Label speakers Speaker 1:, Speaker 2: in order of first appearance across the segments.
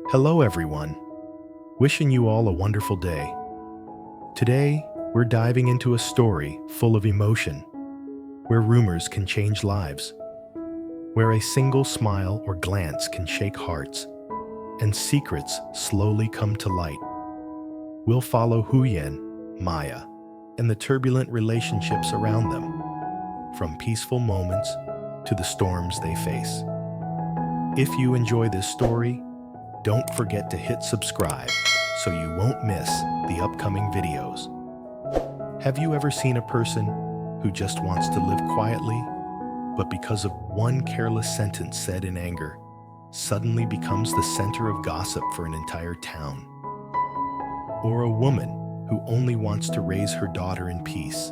Speaker 1: Hello, everyone. Wishing you all a wonderful day. Today, we're diving into a story full of emotion, where rumors can change lives, where a single smile or glance can shake hearts, and secrets slowly come to light. We'll follow Huyen, Maya, and the turbulent relationships around them, from peaceful moments to the storms they face. If you enjoy this story, don't forget to hit subscribe so you won't miss the upcoming videos. Have you ever seen a person who just wants to live quietly, but because of one careless sentence said in anger, suddenly becomes the center of gossip for an entire town? Or a woman who only wants to raise her daughter in peace,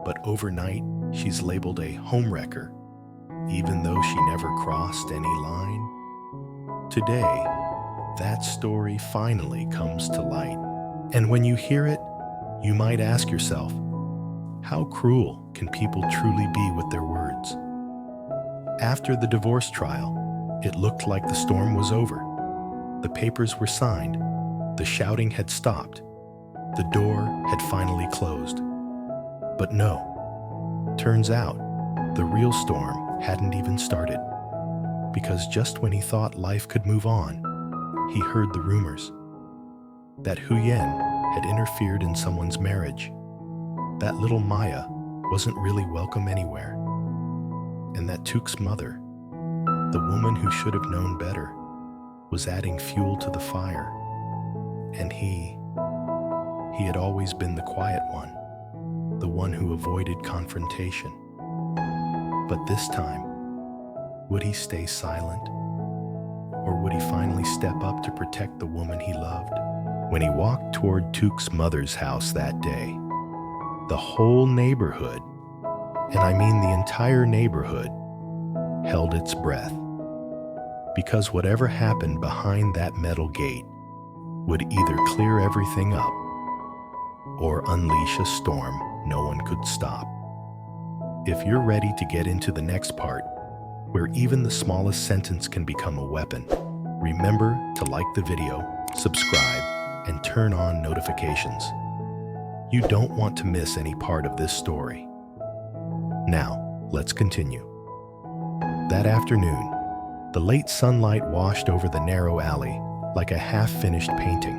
Speaker 1: but overnight she's labeled a homewrecker, even though she never crossed any line? Today, that story finally comes to light. And when you hear it, you might ask yourself, how cruel can people truly be with their words? After the divorce trial, it looked like the storm was over. The papers were signed, the shouting had stopped, the door had finally closed. But no, turns out the real storm hadn't even started. Because just when he thought life could move on, he heard the rumors that Huyen had interfered in someone's marriage, that little Maya wasn't really welcome anywhere, and that Tuk's mother, the woman who should have known better, was adding fuel to the fire. And he had always been the quiet one, the one who avoided confrontation. But this time, would he stay silent? Or would he finally step up to protect the woman he loved? When he walked toward Tuk's mother's house that day, the whole neighborhood, and I mean the entire neighborhood, held its breath. Because whatever happened behind that metal gate would either clear everything up or unleash a storm no one could stop. If you're ready to get into the next part, where even the smallest sentence can become a weapon, remember to like the video, subscribe, and turn on notifications. You don't want to miss any part of this story. Now, let's continue. That afternoon, the late sunlight washed over the narrow alley like a half-finished painting,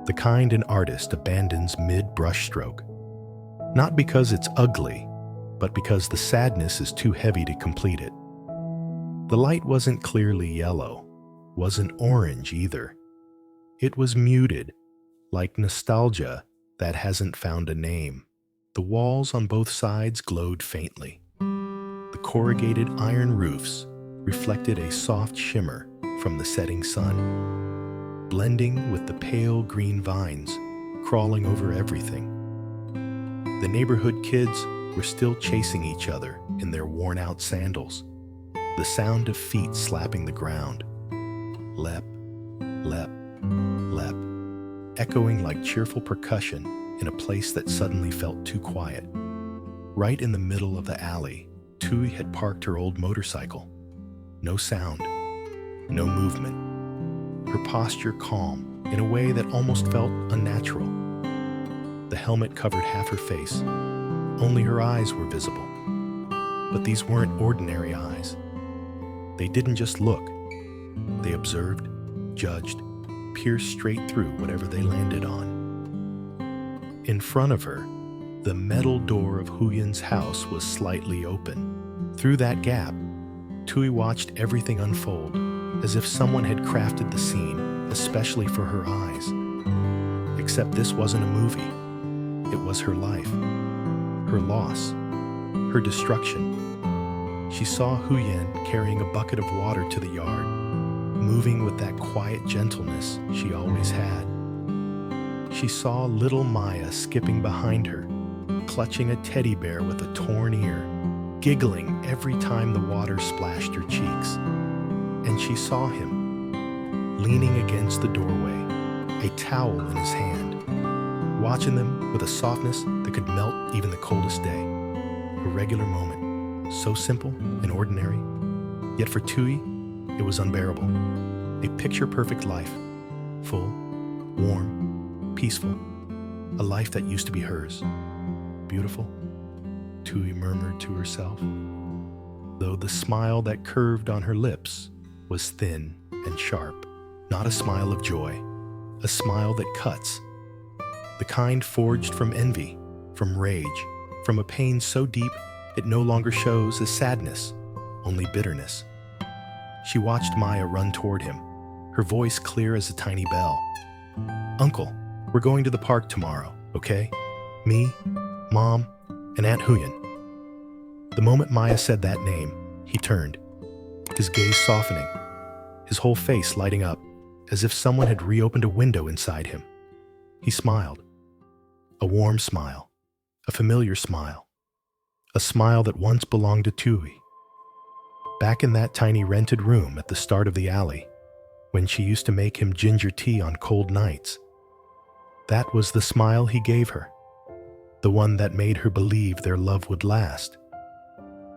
Speaker 1: the kind an artist abandons mid-brushstroke. Not because it's ugly, but because the sadness is too heavy to complete it. The light wasn't clearly yellow, wasn't orange either. It was muted, like nostalgia that hasn't found a name. The walls on both sides glowed faintly. The corrugated iron roofs reflected a soft shimmer from the setting sun, blending with the pale green vines crawling over everything. The neighborhood kids were still chasing each other in their worn-out sandals, the sound of feet slapping the ground. Lep, lep, lep, echoing like cheerful percussion in a place that suddenly felt too quiet. Right in the middle of the alley, Tui had parked her old motorcycle. No sound, no movement. Her posture calm in a way that almost felt unnatural. The helmet covered half her face. Only her eyes were visible. But these weren't ordinary eyes. They didn't just look. They observed, judged, pierced straight through whatever they landed on. In front of her, the metal door of Huyen's house was slightly open. Through that gap, Tui watched everything unfold, as if someone had crafted the scene, especially for her eyes. Except this wasn't a movie. It was her life. Her loss, her destruction. She saw Huyen carrying a bucket of water to the yard, moving with that quiet gentleness she always had. She saw little Maya skipping behind her, clutching a teddy bear with a torn ear, giggling every time the water splashed her cheeks. And she saw him, leaning against the doorway, a towel in his hand, watching them with a softness that could melt even the coldest day. A regular moment, so simple and ordinary, yet for Tui, it was unbearable. A picture-perfect life. Full, warm, peaceful. A life that used to be hers. Beautiful, Tui murmured to herself, though the smile that curved on her lips was thin and sharp. Not a smile of joy, a smile that cuts. The kind forged from envy, from rage, from a pain so deep it no longer shows as sadness, only bitterness. She watched Maya run toward him, her voice clear as a tiny bell. "Uncle, we're going to the park tomorrow, okay? Me, Mom, and Aunt Huyen." The moment Maya said that name, he turned, his gaze softening, his whole face lighting up, as if someone had reopened a window inside him. He smiled. A warm smile, a familiar smile, a smile that once belonged to Tui. Back in that tiny rented room at the start of the alley, when she used to make him ginger tea on cold nights. That was the smile he gave her, the one that made her believe their love would last.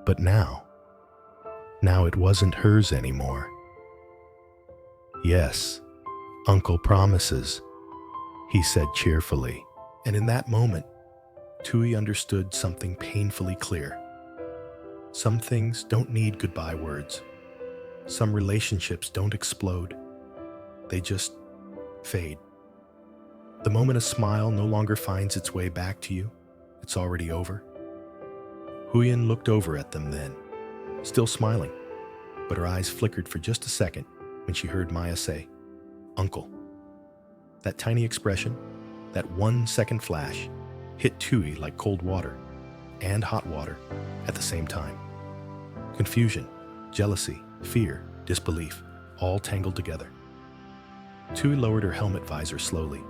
Speaker 1: But now it wasn't hers anymore. "Yes, Uncle promises," he said cheerfully. And in that moment, Tui understood something painfully clear. Some things don't need goodbye words. Some relationships don't explode. They just fade. The moment a smile no longer finds its way back to you, it's already over. Huyen looked over at them then, still smiling, but her eyes flickered for just a second when she heard Maya say, "Uncle." That tiny expression, that 1-second flash, hit Tui like cold water and hot water at the same time. Confusion, jealousy, fear, disbelief, all tangled together. Tui lowered her helmet visor slowly.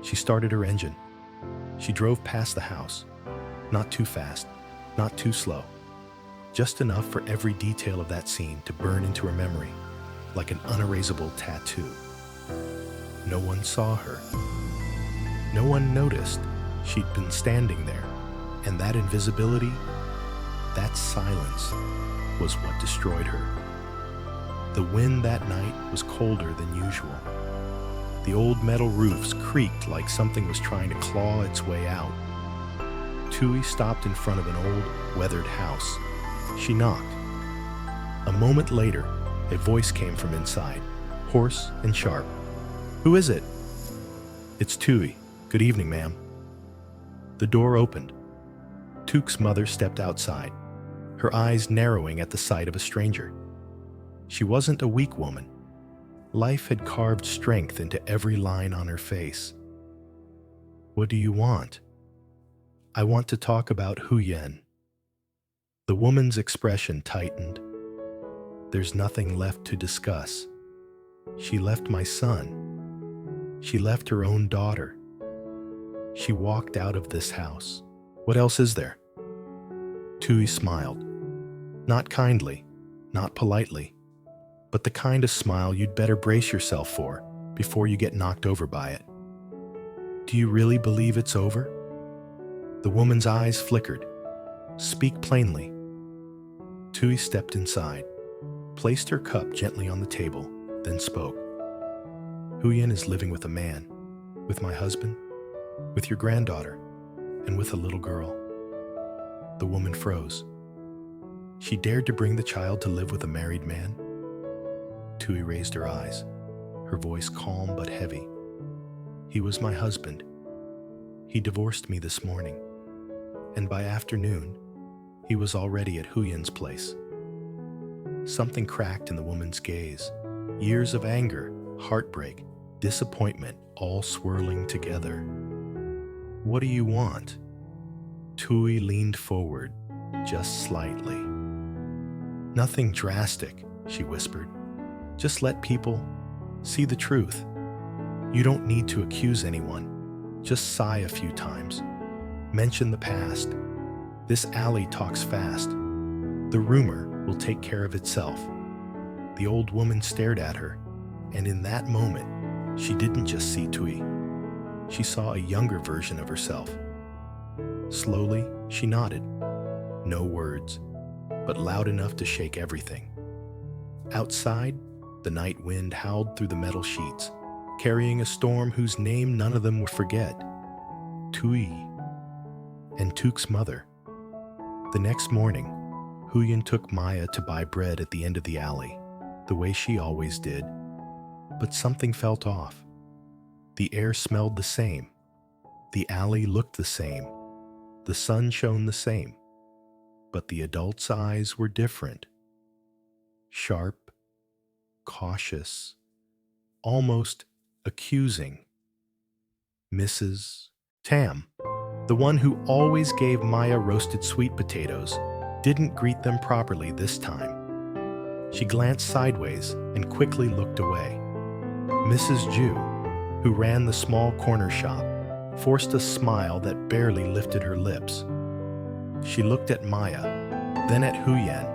Speaker 1: She started her engine. She drove past the house, not too fast, not too slow, just enough for every detail of that scene to burn into her memory, like an unerasable tattoo. No one saw her. No one noticed she'd been standing there, and that invisibility, that silence, was what destroyed her. The wind that night was colder than usual. The old metal roofs creaked like something was trying to claw its way out. Tui stopped in front of an old, weathered house. She knocked. A moment later, a voice came from inside, hoarse and sharp. "Who is it?" "It's Tui. Good evening, ma'am." The door opened. Tuk's mother stepped outside, her eyes narrowing at the sight of a stranger. She wasn't a weak woman. Life had carved strength into every line on her face. "What do you want?" "I want to talk about Huyen." The woman's expression tightened. "There's nothing left to discuss. She left my son. She left her own daughter. She walked out of this house. What else is there?" Tui smiled. Not kindly, not politely, but the kind of smile you'd better brace yourself for before you get knocked over by it. "Do you really believe it's over?" The woman's eyes flickered. "Speak plainly." Tui stepped inside, placed her cup gently on the table, then spoke. "Huyen is living with a man, with my husband, with your granddaughter, and with a little girl." The woman froze. She dared to bring the child to live with a married man? Tui raised her eyes, her voice calm but heavy. "He was my husband. He divorced me this morning, and by afternoon, he was already at Huyen's place." Something cracked in the woman's gaze. Years of anger, heartbreak, disappointment, all swirling together. "What do you want?" Tui leaned forward, just slightly. "Nothing drastic," she whispered. "Just let people see the truth. You don't need to accuse anyone. Just sigh a few times. Mention the past. This alley talks fast. The rumor will take care of itself." The old woman stared at her, and in that moment, she didn't just see Tui. She saw a younger version of herself. Slowly, she nodded. No words, but loud enough to shake everything. Outside, The night wind howled through the metal sheets, carrying a storm whose name none of them would forget. Tui and Tuk's mother. The next morning, Huyen took Maya to buy bread at the end of the alley, the way she always did. But something felt off. The air smelled the same. The alley looked the same. The sun shone the same. But the adult's eyes were different. Sharp, cautious, almost accusing. Mrs. Tam, the one who always gave Maya roasted sweet potatoes, didn't greet them properly this time. She glanced sideways and quickly looked away. Mrs. Ju, who ran the small corner shop, forced a smile that barely lifted her lips. She looked at Maya, then at Huyen,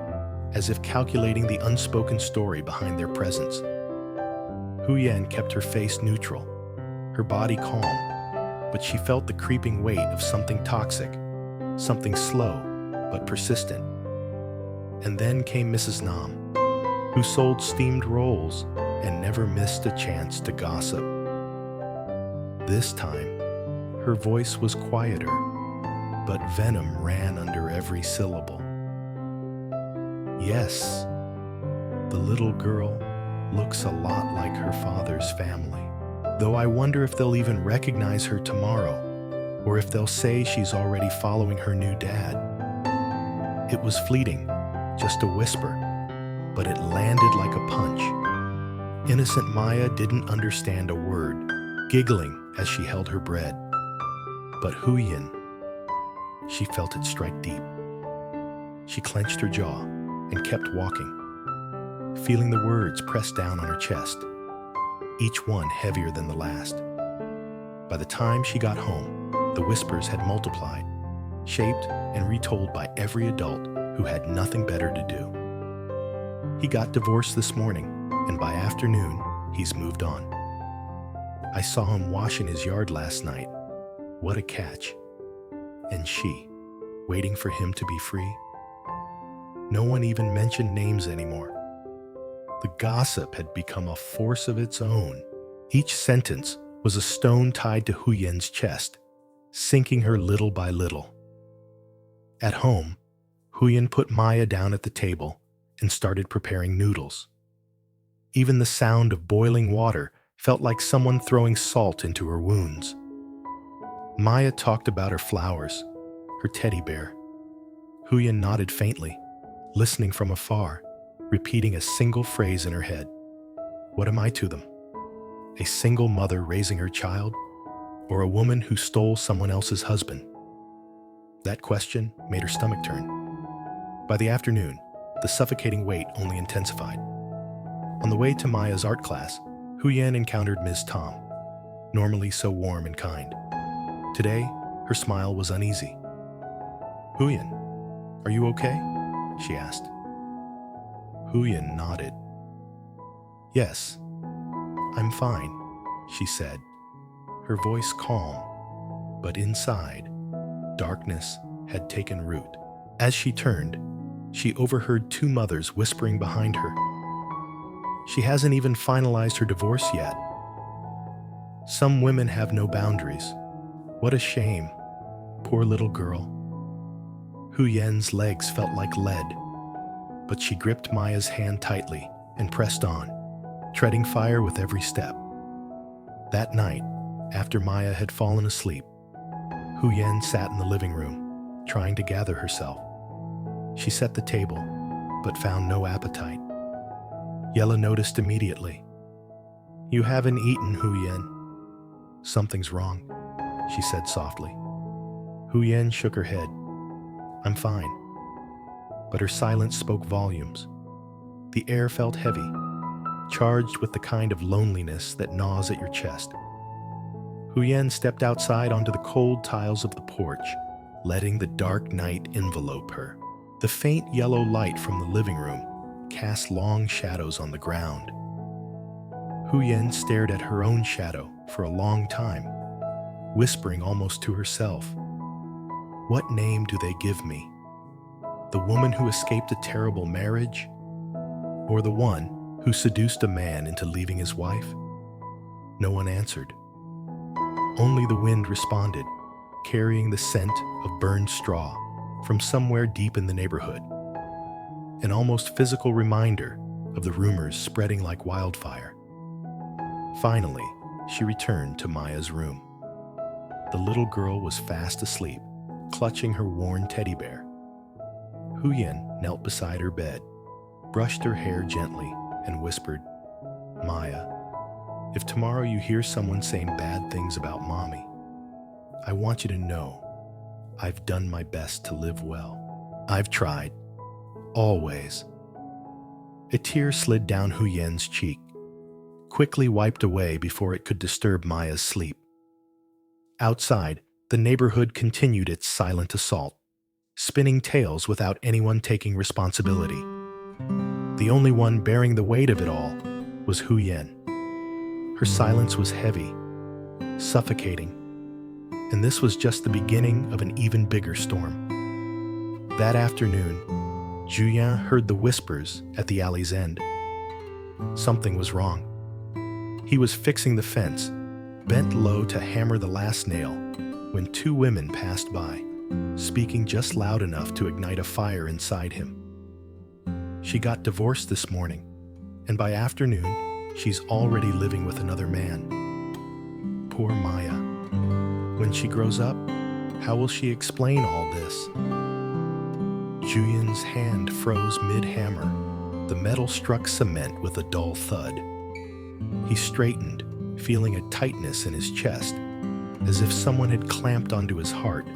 Speaker 1: as if calculating the unspoken story behind their presence. Huyen kept her face neutral, her body calm, but she felt the creeping weight of something toxic, something slow but persistent. And then came Mrs. Nam, who sold steamed rolls and never missed a chance to gossip. This time, her voice was quieter, but venom ran under every syllable. Yes, the little girl looks a lot like her father's family, though I wonder if they'll even recognize her tomorrow, or if they'll say she's already following her new dad. It was fleeting, just a whisper, but it landed like a punch. Innocent Maya didn't understand a word, giggling as she held her bread. But Huyen, she felt it strike deep. She clenched her jaw and kept walking, feeling the words press down on her chest, each one heavier than the last. By the time she got home, the whispers had multiplied, shaped and retold by every adult who had nothing better to do. He got divorced this morning, and by afternoon, he's moved on. I saw him washing his yard last night. What a catch. And she, waiting for him to be free. No one even mentioned names anymore. The gossip had become a force of its own. Each sentence was a stone tied to Huyen's chest, sinking her little by little. At home, Huyen put Maya down at the table and started preparing noodles. Even the sound of boiling water felt like someone throwing salt into her wounds. Maya talked about her flowers, her teddy bear. Huyen nodded faintly, listening from afar, repeating a single phrase in her head. What am I to them? A single mother raising her child, or a woman who stole someone else's husband? That question made her stomach turn. By the afternoon, the suffocating weight only intensified. On the way to Maya's art class, Huyen encountered Ms. Tom, normally so warm and kind. Today, her smile was uneasy. Huyen, are you okay? She asked. Huyen nodded. Yes, I'm fine, she said, her voice calm, but inside, darkness had taken root. As she turned, she overheard two mothers whispering behind her. She hasn't even finalized her divorce yet. Some women have no boundaries. What a shame. Poor little girl. Huyen's legs felt like lead, but she gripped Maya's hand tightly and pressed on, treading fire with every step. That night, after Maya had fallen asleep, Huyen sat in the living room, trying to gather herself. She set the table, but found no appetite. Yella noticed immediately. You haven't eaten, Huyen. Something's wrong, she said softly. Huyen shook her head. I'm fine. But her silence spoke volumes. The air felt heavy, charged with the kind of loneliness that gnaws at your chest. Huyen stepped outside onto the cold tiles of the porch, letting the dark night envelope her. The faint yellow light from the living room cast long shadows on the ground. Huyen stared at her own shadow for a long time, whispering almost to herself. What name do they give me? The woman who escaped a terrible marriage? Or the one who seduced a man into leaving his wife? No one answered. Only the wind responded, carrying the scent of burned straw from somewhere deep in the neighborhood, an almost physical reminder of the rumors spreading like wildfire. Finally, she returned to Maya's room. The little girl was fast asleep, clutching her worn teddy bear. Huyen knelt beside her bed, brushed her hair gently, and whispered, "Maya, if tomorrow you hear someone saying bad things about Mommy, I want you to know I've done my best to live well. I've tried. Always." A tear slid down Huyen's cheek, quickly wiped away before it could disturb Maya's sleep. Outside, the neighborhood continued its silent assault, spinning tales without anyone taking responsibility. The only one bearing the weight of it all was Huyen. Her silence was heavy, suffocating, and this was just the beginning of an even bigger storm. That afternoon, Julian heard the whispers at the alley's end. Something was wrong. He was fixing the fence, bent low to hammer the last nail, when two women passed by, speaking just loud enough to ignite a fire inside him. She got divorced this morning, and by afternoon, she's already living with another man. Poor Maya. When she grows up, how will she explain all this? Julian's hand froze mid-hammer. The metal struck cement with a dull thud. He straightened, feeling a tightness in his chest, as if someone had clamped onto his heart.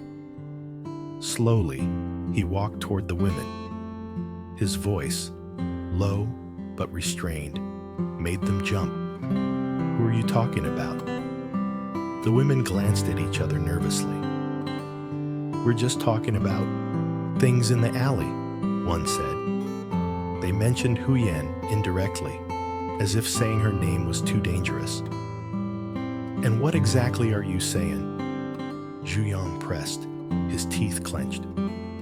Speaker 1: Slowly, he walked toward the women. His voice, low but restrained, made them jump. "Who are you talking about?" The women glanced at each other nervously. "We're just talking about things in the alley," one said. They mentioned Huyen indirectly, as if saying her name was too dangerous. "And what exactly are you saying?" Julian pressed, his teeth clenched.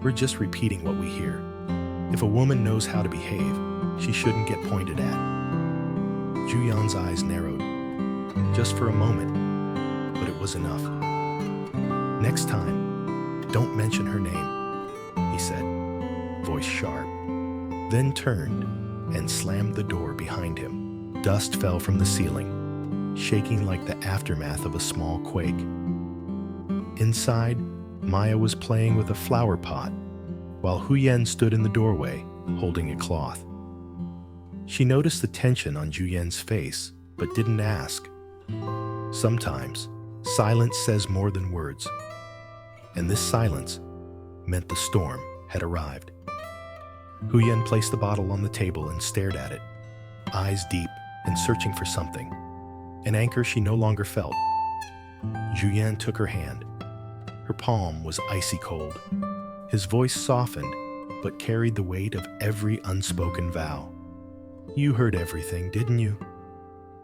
Speaker 1: "We're just repeating what we hear. If a woman knows how to behave, she shouldn't get pointed at." Julian's eyes narrowed, just for a moment, but it was enough. "Next time, don't mention her name," he said, voice sharp, then turned and slammed the door behind him. Dust fell from the ceiling, shaking like the aftermath of a small quake. Inside, Maya was playing with a flower pot, while Huyen stood in the doorway, holding a cloth. She noticed the tension on Julien's face, but didn't ask. Sometimes, silence says more than words, and this silence meant the storm had arrived. Huyen placed the bottle on the table and stared at it, eyes deep and searching for something, an anchor she no longer felt. Julien took her hand. Her palm was icy cold. His voice softened, but carried the weight of every unspoken vow. "You heard everything, didn't you?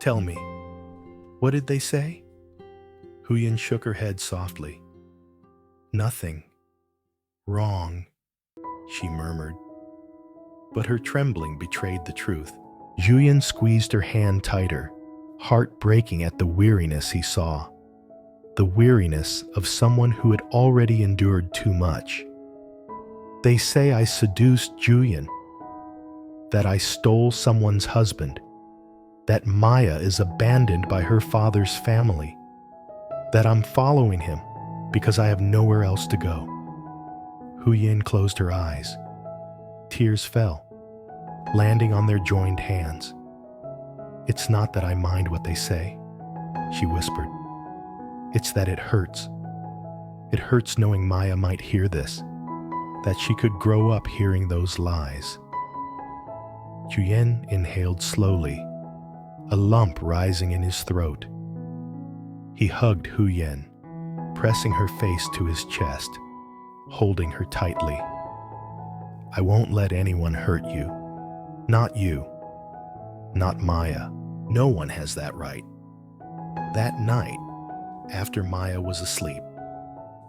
Speaker 1: Tell me, what did they say?" Huyen shook her head softly. "Nothing. Wrong," she murmured. But her trembling betrayed the truth. Julien squeezed her hand tighter, heart breaking at the weariness he saw. The weariness of someone who had already endured too much. "They say I seduced Julien, that I stole someone's husband, that Maya is abandoned by her father's family, that I'm following him because I have nowhere else to go." Huyen closed her eyes. Tears fell, landing on their joined hands. "It's not that I mind what they say," she whispered. "It's that it hurts. It hurts knowing Maya might hear this, that she could grow up hearing those lies." Julien inhaled slowly, a lump rising in his throat. He hugged Huyen, pressing her face to his chest, holding her tightly. "I won't let anyone hurt you. Not you. Not Maya. No one has that right." That night, after Maya was asleep,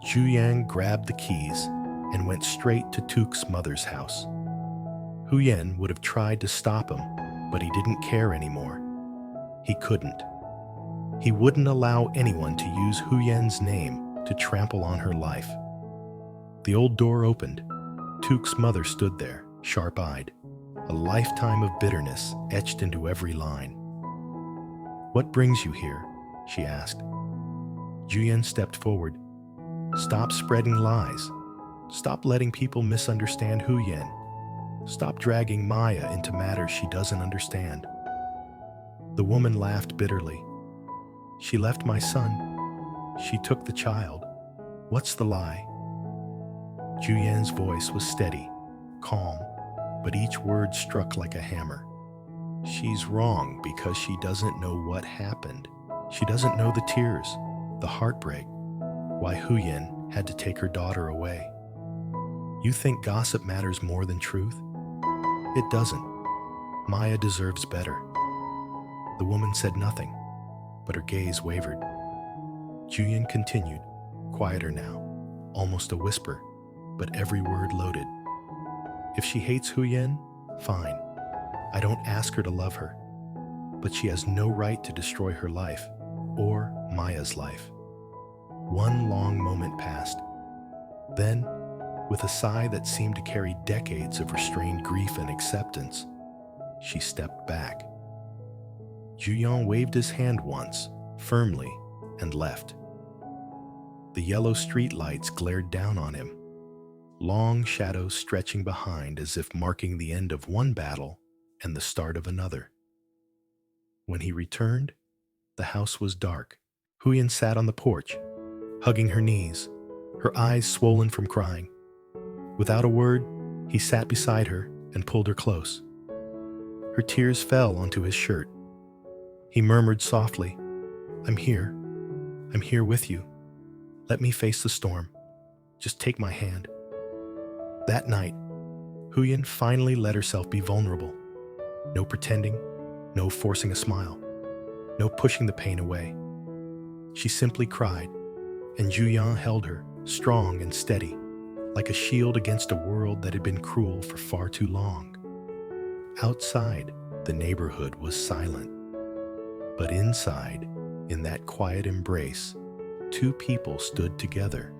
Speaker 1: Julien grabbed the keys and went straight to Tuk's mother's house. Huyen would have tried to stop him, But he didn't care anymore. He couldn't. He wouldn't allow anyone to use Huyen's name to trample on her life. The old door opened. Tuk's mother stood there, sharp-eyed, a lifetime of bitterness etched into every line. "What brings you here?" she asked. Juyen stepped forward. "Stop spreading lies. Stop letting people misunderstand Huyen. Stop dragging Maya into matters she doesn't understand." The woman laughed bitterly. "She left my son. She took the child. What's the lie?" Juyen's voice was steady, calm, but each word struck like a hammer. "She's wrong because she doesn't know what happened. She doesn't know the tears, the heartbreak, why Huyen had to take her daughter away. You think gossip matters more than truth? It doesn't. Maya deserves better." The woman said nothing, but her gaze wavered. Juyen continued, quieter now, almost a whisper, but every word loaded. "If she hates Huyen, fine. I don't ask her to love her. But she has no right to destroy her life, or Maya's life." One long moment passed. Then, with a sigh that seemed to carry decades of restrained grief and acceptance, she stepped back. Juyen waved his hand once, firmly, and left. The yellow street lights glared down on him, long shadows stretching behind as if marking the end of one battle and the start of another. When he returned, the house was dark. Huyen sat on the porch, hugging her knees, her eyes swollen from crying. Without a word, he sat beside her and pulled her close. Her tears fell onto his shirt. He murmured softly, I'm here with you. Let me face the storm. Just take my hand." That night, Huyen finally let herself be vulnerable. No pretending, no forcing a smile, no pushing the pain away. She simply cried, and Juyen held her, strong and steady, like a shield against a world that had been cruel for far too long. Outside, the neighborhood was silent. But inside, in that quiet embrace, two people stood together,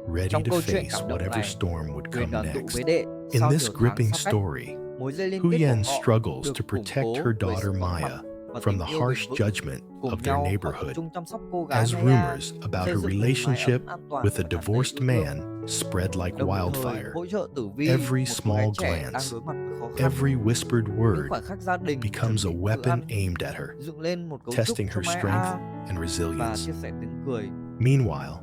Speaker 1: ready
Speaker 2: Trong
Speaker 1: to
Speaker 2: câu chuyện
Speaker 1: face
Speaker 2: cảm động
Speaker 1: whatever
Speaker 2: này,
Speaker 1: storm would
Speaker 2: Huyền
Speaker 1: come
Speaker 2: đoàn tụ
Speaker 1: next.
Speaker 2: với đệ
Speaker 1: In
Speaker 2: sau
Speaker 1: this
Speaker 2: nhiều tháng
Speaker 1: gripping
Speaker 2: xa cách.
Speaker 1: story,
Speaker 2: Mối dây liên kết
Speaker 1: Huyen
Speaker 2: của họ
Speaker 1: struggles
Speaker 2: được
Speaker 1: to
Speaker 2: củng
Speaker 1: protect
Speaker 2: cố
Speaker 1: her
Speaker 2: bởi
Speaker 1: daughter
Speaker 2: sự vắng
Speaker 1: Maya
Speaker 2: mặt và
Speaker 1: from
Speaker 2: tình
Speaker 1: the
Speaker 2: yêu bền
Speaker 1: harsh
Speaker 2: vững.
Speaker 1: judgment
Speaker 2: Cùng
Speaker 1: of their
Speaker 2: nhau họ tập
Speaker 1: neighborhood,
Speaker 2: trung chăm sóc cô gái
Speaker 1: as
Speaker 2: Maya,
Speaker 1: rumors about
Speaker 2: xây
Speaker 1: her
Speaker 2: dựng một mái
Speaker 1: relationship
Speaker 2: ấm an toàn
Speaker 1: with
Speaker 2: và
Speaker 1: a
Speaker 2: tràn đầy
Speaker 1: divorced
Speaker 2: yêu thương.
Speaker 1: man spread like
Speaker 2: Đồng thời
Speaker 1: wildfire.
Speaker 2: hỗ trợ Tử Vi,
Speaker 1: Every
Speaker 2: một cô gái
Speaker 1: small
Speaker 2: trẻ đang
Speaker 1: glance,
Speaker 2: đối mặt với khó khăn.
Speaker 1: every whispered
Speaker 2: Những
Speaker 1: word
Speaker 2: khoảnh khắc gia đình
Speaker 1: becomes a
Speaker 2: chuẩn bị bữa
Speaker 1: weapon
Speaker 2: ăn,
Speaker 1: aimed at her,
Speaker 2: dựng lên một cấu trúc
Speaker 1: testing
Speaker 2: cho
Speaker 1: her
Speaker 2: Maya
Speaker 1: strength and
Speaker 2: và
Speaker 1: resilience.
Speaker 2: chia sẻ tiếng cười,
Speaker 1: Meanwhile,
Speaker 2: phản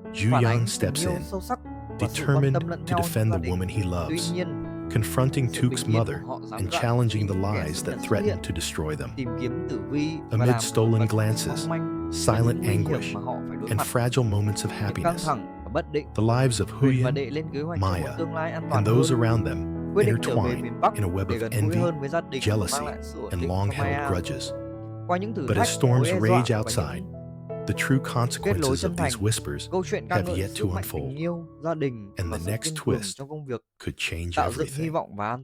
Speaker 2: ánh
Speaker 1: Juyen
Speaker 2: tình
Speaker 1: steps
Speaker 2: yêu
Speaker 1: in,
Speaker 2: sâu sắc và sự quan
Speaker 1: determined
Speaker 2: tâm lẫn
Speaker 1: to
Speaker 2: nhau trong
Speaker 1: defend
Speaker 2: gia
Speaker 1: the
Speaker 2: đình.
Speaker 1: woman he
Speaker 2: Tuy
Speaker 1: loves,
Speaker 2: nhiên,
Speaker 1: confronting
Speaker 2: sự
Speaker 1: Tuk's
Speaker 2: bình yên
Speaker 1: mother
Speaker 2: của họ gián
Speaker 1: and
Speaker 2: đoạn
Speaker 1: challenging
Speaker 2: vì
Speaker 1: the
Speaker 2: những kẻ
Speaker 1: lies
Speaker 2: xâm
Speaker 1: that
Speaker 2: nhập xuất
Speaker 1: threaten
Speaker 2: hiện,
Speaker 1: to destroy them.
Speaker 2: tìm kiếm Tử Vi và
Speaker 1: Amid
Speaker 2: làm
Speaker 1: stolen
Speaker 2: nổi bật những
Speaker 1: glances,
Speaker 2: mong manh và
Speaker 1: silent
Speaker 2: những nguy hiểm
Speaker 1: anguish,
Speaker 2: mà họ phải đối
Speaker 1: and
Speaker 2: mặt.
Speaker 1: fragile moments of
Speaker 2: Những căng
Speaker 1: happiness,
Speaker 2: thẳng và bất định,
Speaker 1: the lives of
Speaker 2: Huyền và
Speaker 1: Huyen,
Speaker 2: Đệ lên kế hoạch cho một
Speaker 1: Maya,
Speaker 2: tương lai an toàn
Speaker 1: and
Speaker 2: hơn.
Speaker 1: those around them
Speaker 2: Quyết định trở về
Speaker 1: intertwine
Speaker 2: miền Bắc
Speaker 1: in a web
Speaker 2: để
Speaker 1: of
Speaker 2: gần gũi
Speaker 1: envy,
Speaker 2: hơn với gia đình và mang
Speaker 1: jealousy,
Speaker 2: lại sự ổn
Speaker 1: and
Speaker 2: định cho
Speaker 1: long-held
Speaker 2: Maya.
Speaker 1: grudges.
Speaker 2: Qua những thử
Speaker 1: But as
Speaker 2: thách, mối
Speaker 1: storms
Speaker 2: đe
Speaker 1: rage
Speaker 2: dọa và
Speaker 1: outside,
Speaker 2: những
Speaker 1: the true
Speaker 2: kết nối
Speaker 1: consequences
Speaker 2: chân
Speaker 1: of
Speaker 2: thành,
Speaker 1: these whispers
Speaker 2: câu chuyện ca
Speaker 1: have
Speaker 2: ngợi
Speaker 1: yet
Speaker 2: sức
Speaker 1: to
Speaker 2: mạnh
Speaker 1: unfold,
Speaker 2: tình yêu, gia đình
Speaker 1: and
Speaker 2: và
Speaker 1: the
Speaker 2: sự
Speaker 1: next
Speaker 2: kiên cường
Speaker 1: twist
Speaker 2: trong công việc,
Speaker 1: could change
Speaker 2: tạo dựng hy
Speaker 1: everything.
Speaker 2: vọng và an toàn.